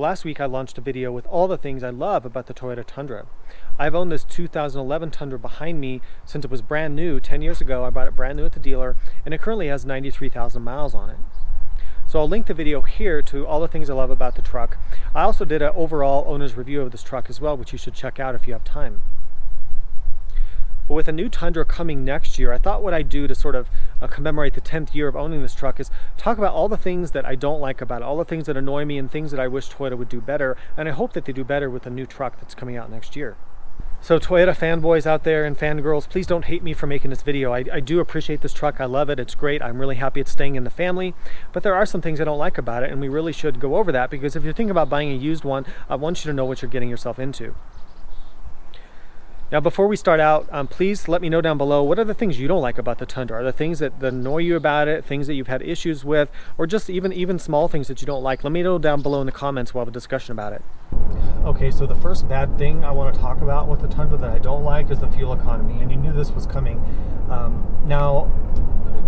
last week I launched a video with all the things I love about the Toyota Tundra. I've owned this 2011 Tundra behind me since it was brand new. 10 years ago I bought it brand new at the dealer, and it currently has 93,000 miles on it. So I'll link the video here to all the things I love about the truck. I also did an overall owner's review of this truck as well, which you should check out if you have time. But with a new Tundra coming next year, I thought what I'd do to sort of commemorate the 10th year of owning this truck is talk about all the things that I don't like about it, all the things that annoy me and things that I wish Toyota would do better, and I hope that they do better with the new truck that's coming out next year. So Toyota fanboys out there and fangirls, please don't hate me for making this video. I do appreciate this truck. I love it. It's great. I'm really happy it's staying in the family. But there are some things I don't like about it, and we really should go over that, because if you're thinking about buying a used one, I want you to know what you're getting yourself into. Now, before we start out, please let me know down below, what are the things you don't like about the Tundra? Are there things that annoy you about it, things that you've had issues with, or just even small things that you don't like? Let me know down below in the comments. We'll have a discussion about it. Okay, so the first bad thing I want to talk about with the Tundra that I don't like is the fuel economy, and you knew this was coming. Now,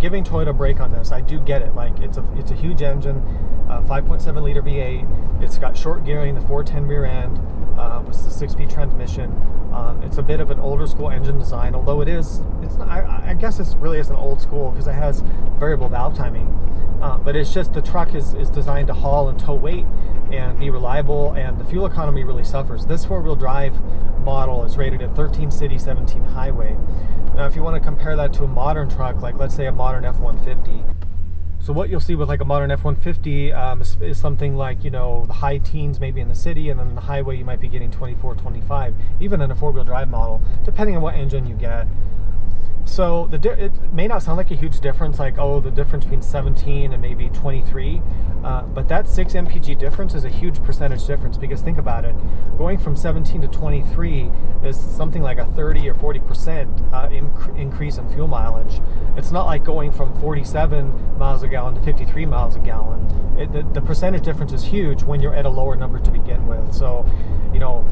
giving Toyota a break on this, I do get it. Like, it's a huge engine, 5.7 liter V8. It's got short gearing, the 410 rear end, with the 6-speed transmission. It's a bit of an older school engine design, although it's not, I guess it really isn't old school because it has variable valve timing. But it's just the truck is designed to haul and tow weight and be reliable, and the fuel economy really suffers. This 4-wheel drive model is rated at 13 city, 17 highway. Now, if you want to compare that to a modern truck, like let's say a modern F-150, so what you'll see with like a modern F-150 is something like, you know, the high teens maybe in the city, and then in the highway you might be getting 24, 25, even in a 4-wheel drive model, depending on what engine you get. So it may not sound like a huge difference, like, oh, the difference between 17 and maybe 23, but that 6 mpg difference is a huge percentage difference, because think about it, going from 17 to 23 is something like a 30 or 40% increase in fuel mileage. It's not like going from 47 miles a gallon to 53 miles a gallon. The percentage difference is huge when you're at a lower number to begin with. So, you know,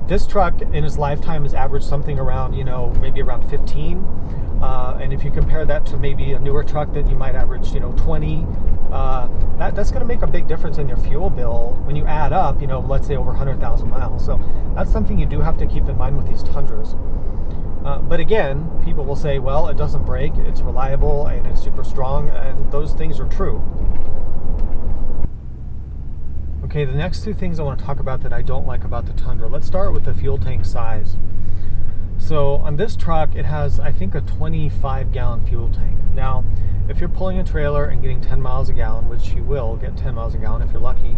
this truck in its lifetime has averaged something around, you know, maybe around 15. And if you compare that to maybe a newer truck that you might average, you know, 20, that's going to make a big difference in your fuel bill when you add up, you know, let's say over 100,000 miles. So that's something you do have to keep in mind with these Tundras. But again, people will say, well, it doesn't break, it's reliable, and it's super strong, and those things are true. Okay, the next two things I want to talk about that I don't like about the Tundra. Let's start with the fuel tank size. So on this truck, it has, I think, a 25-gallon fuel tank. Now, if you're pulling a trailer and getting 10 miles a gallon, which you will get 10 miles a gallon if you're lucky,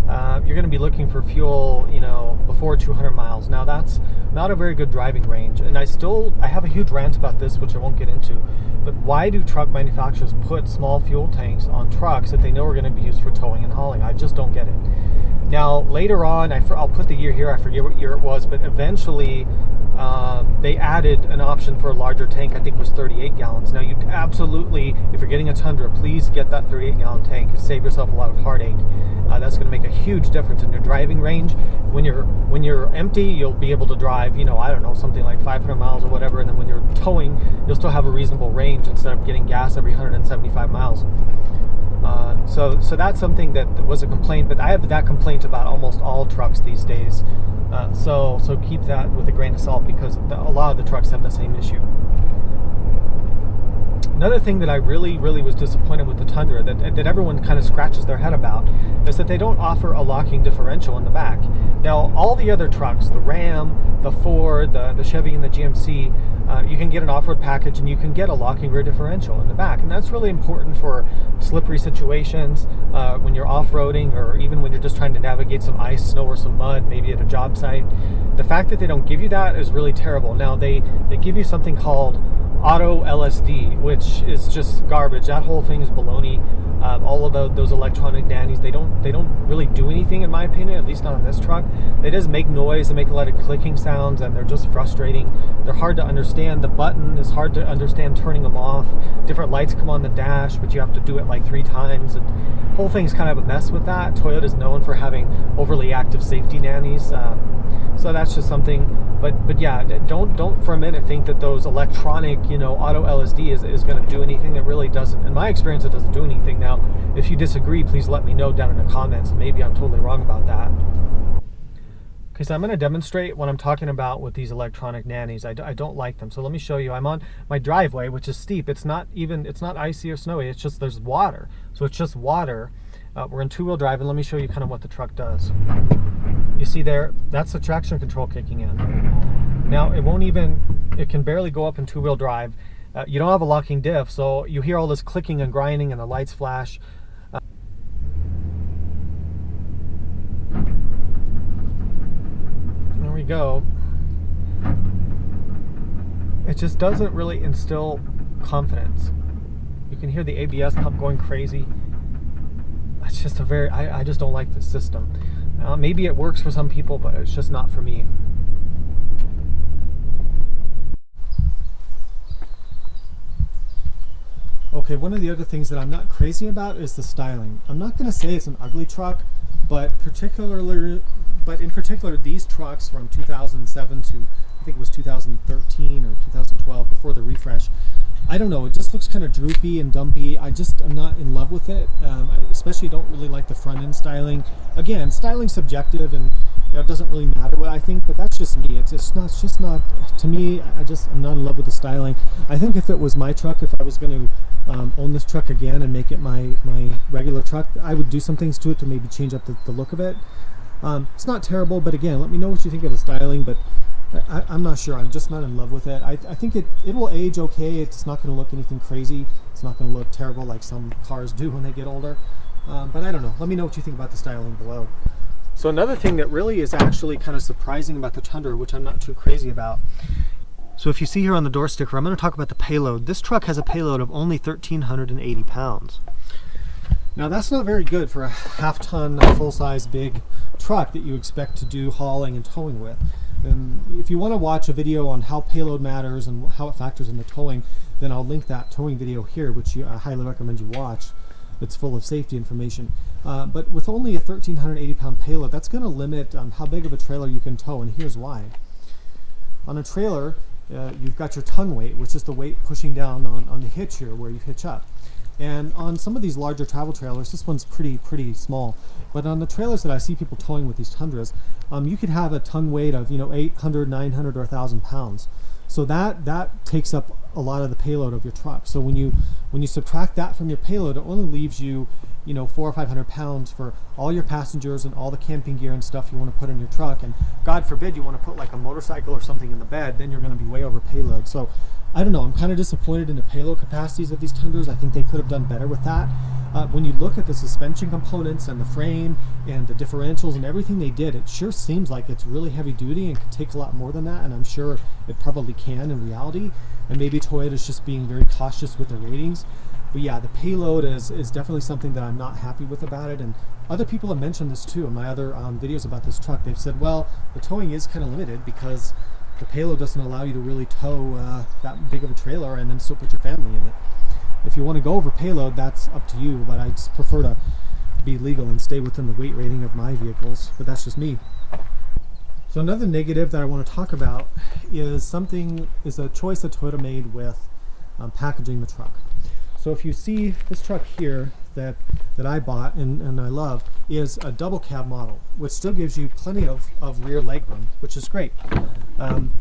you're going to be looking for fuel, you know, before 200 miles. Now, that's not a very good driving range, and I have a huge rant about this, which I won't get into, but why do truck manufacturers put small fuel tanks on trucks that they know are going to be used for towing and hauling? I just don't get it. Now, later on, I'll put the year here, I forget what year it was, but eventually they added an option for a larger tank. I think it was 38 gallons. Now, you absolutely, if you're getting a Tundra, please get that 38-gallon tank and save yourself a lot of heartache. That's going to make a huge difference in your driving range. When you're empty, you'll be able to drive, you know, I don't know, something like 500 miles or whatever, and then when you're towing, you'll still have a reasonable range instead of getting gas every 175 miles. So that's something that was a complaint, but I have that complaint about almost all trucks these days. So keep that with a grain of salt, because a lot of the trucks have the same issue. Another thing that I really was disappointed with the Tundra, that everyone kind of scratches their head about, is that they don't offer a locking differential in the back. Now, all the other trucks, the Ram, the Ford, the Chevy, and the GMC, you can get an off-road package and you can get a locking rear differential in the back, and that's really important for slippery situations, when you're off-roading, or even when you're just trying to navigate some ice, snow, or some mud, maybe at a job site. The fact that they don't give you that is really terrible. Now, they give you something called Auto LSD, which is just garbage. That whole thing is baloney. All of those electronic nannies, they don't really do anything, in my opinion, at least not on this truck. They just make noise, they make a lot of clicking sounds, and they're just frustrating. They're hard to understand. The button is hard to understand turning them off. Different lights come on the dash, but you have to do it like 3 times. And the whole thing's kind of a mess with that. Toyota's known for having overly active safety nannies. So that's just something But yeah, don't for a minute think that those electronic, auto LSD is going to do anything. That really doesn't. In my experience, it doesn't do anything. Now, if you disagree, please let me know down in the comments. Maybe I'm totally wrong about that. Okay, so I'm going to demonstrate what I'm talking about with these electronic nannies. I don't like them. So let me show you. I'm on my driveway, which is steep. It's not icy or snowy. It's just there's water. So it's just water. We're in two-wheel drive, and let me show you kind of what the truck does. You see there, that's the traction control kicking in. Now, it can barely go up in two-wheel drive. You don't have a locking diff, so you hear all this clicking and grinding and the lights flash. There we go. It just doesn't really instill confidence. You can hear the ABS pump going crazy. It's just I just don't like this system. Maybe it works for some people, but it's just not for me. Okay, one of the other things that I'm not crazy about is the styling. I'm not going to say it's an ugly truck, but in particular these trucks from 2007 to I think it was 2013 or 2012 before the refresh. I don't know, it just looks kind of droopy and dumpy. I'm not in love with it. I especially don't really like the front end styling. Again, styling's subjective, and it doesn't really matter what I think, but that's just me. It's just not to me. I'm not in love with the styling. I think if it was my truck, if I was going to own this truck again and make it my regular truck, I would do some things to it to maybe change up the look of it. It's not terrible, but again, let me know what you think of the styling, but I'm not sure. I'm just not in love with it. I think it will age okay. It's not going to look anything crazy. It's not going to look terrible like some cars do when they get older. But I don't know. Let me know what you think about the styling below. So another thing that really is actually kind of surprising about the Tundra, which I'm not too crazy about. So if you see here on the door sticker, I'm going to talk about the payload. This truck has a payload of only 1,380 pounds. Now that's not very good for a half-ton, full-size, big truck that you expect to do hauling and towing with. And if you want to watch a video on how payload matters and how it factors into towing, then I'll link that towing video here, which I highly recommend you watch. It's full of safety information. But with only a 1,380 pound payload, that's going to limit how big of a trailer you can tow, and here's why. On a trailer, you've got your tongue weight, which is the weight pushing down on the hitch here where you hitch up. And on some of these larger travel trailers, this one's pretty small, but on the trailers that I see people towing with these Tundras, you could have a tongue weight of 800, 900, or 1,000 pounds. So that takes up a lot of the payload of your truck. So when you subtract that from your payload, it only leaves you 400 or 500 pounds for all your passengers and all the camping gear and stuff you want to put in your truck. And God forbid you want to put like a motorcycle or something in the bed, then you're going to be way over payload. So I don't know, I'm kind of disappointed in the payload capacities of these Tundras. I think they could have done better with that. When you look at the suspension components and the frame and the differentials and everything they did, it sure seems like it's really heavy duty and could take a lot more than that, and I'm sure it probably can in reality. And maybe Toyota's just being very cautious with the ratings. But yeah, the payload is definitely something that I'm not happy with about it. And other people have mentioned this too in my other videos about this truck. They've said, well, the towing is kind of limited because the payload doesn't allow you to really tow that big of a trailer and then still put your family in it. If you want to go over payload, that's up to you, but I just prefer to be legal and stay within the weight rating of my vehicles, but that's just me. So another negative that I want to talk about is a choice that Toyota made with packaging the truck. So if you see this truck here that I bought and I love is a double cab model, which still gives you plenty of rear legroom, which is great.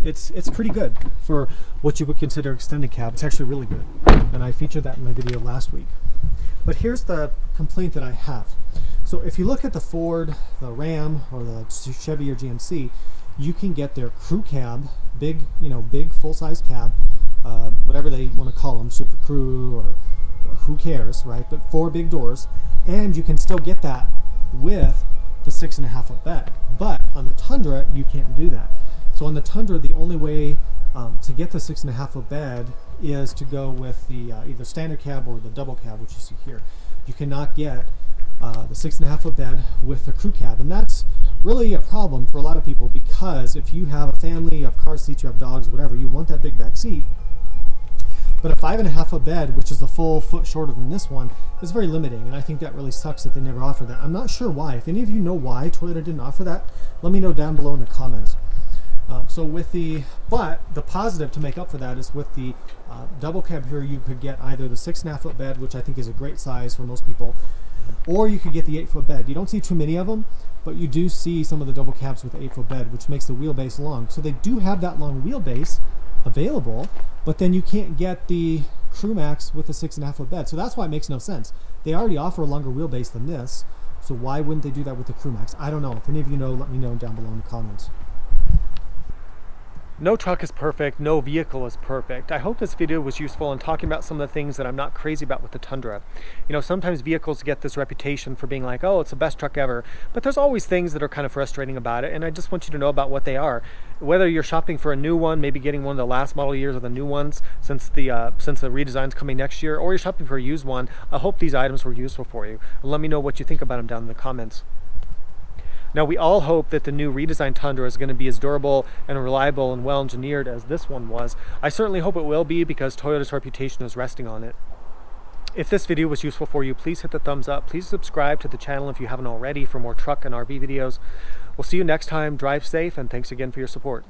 It's pretty good for what you would consider extended cab. It's actually really good, and I featured that in my video last week. But here's the complaint that I have. So if you look at the Ford, the Ram, or the Chevy or GMC, you can get their crew cab, big full-size cab, whatever they want to call them, Super Crew or who cares, right? But 4 big doors, and you can still get that with the 6.5 foot bed. But on the Tundra, you can't do that. So on the Tundra, the only way to get the 6.5 foot bed is to go with the either standard cab or the double cab, which you see here. You cannot get the 6.5 foot bed with the crew cab, and that's really a problem for a lot of people, because if you have a family, you have car seats, you have dogs, whatever, you want that big back seat. But a 5.5 foot bed, which is a full foot shorter than this one, is very limiting, and I think that really sucks that they never offered that. I'm not sure why. If any of you know why Toyota didn't offer that, let me know down below in the comments. But the positive to make up for that is with the double cab here, you could get either the 6.5 foot bed, which I think is a great size for most people, or you could get the 8 foot bed. You don't see too many of them, but you do see some of the double cabs with the 8 foot bed, which makes the wheelbase long. So they do have that long wheelbase available, but then you can't get the Crew Max with the 6.5 foot bed. So that's why it makes no sense. They already offer a longer wheelbase than this, so why wouldn't they do that with the Crew Max? I don't know. If any of you know, let me know down below in the comments. No truck is perfect, no vehicle is perfect. I hope this video was useful in talking about some of the things that I'm not crazy about with the Tundra. You know, sometimes vehicles get this reputation for being like, oh, it's the best truck ever, but there's always things that are kind of frustrating about it, and I just want you to know about what they are. Whether you're shopping for a new one, maybe getting one of the last model years or the new ones since the redesign's coming next year, or you're shopping for a used one, I hope these items were useful for you. Let me know what you think about them down in the comments. Now, we all hope that the new redesigned Tundra is going to be as durable and reliable and well engineered as this one was. I certainly hope it will be, because Toyota's reputation is resting on it. If this video was useful for you, please hit the thumbs up. Please subscribe to the channel if you haven't already for more truck and RV videos. We'll see you next time. Drive safe, and thanks again for your support.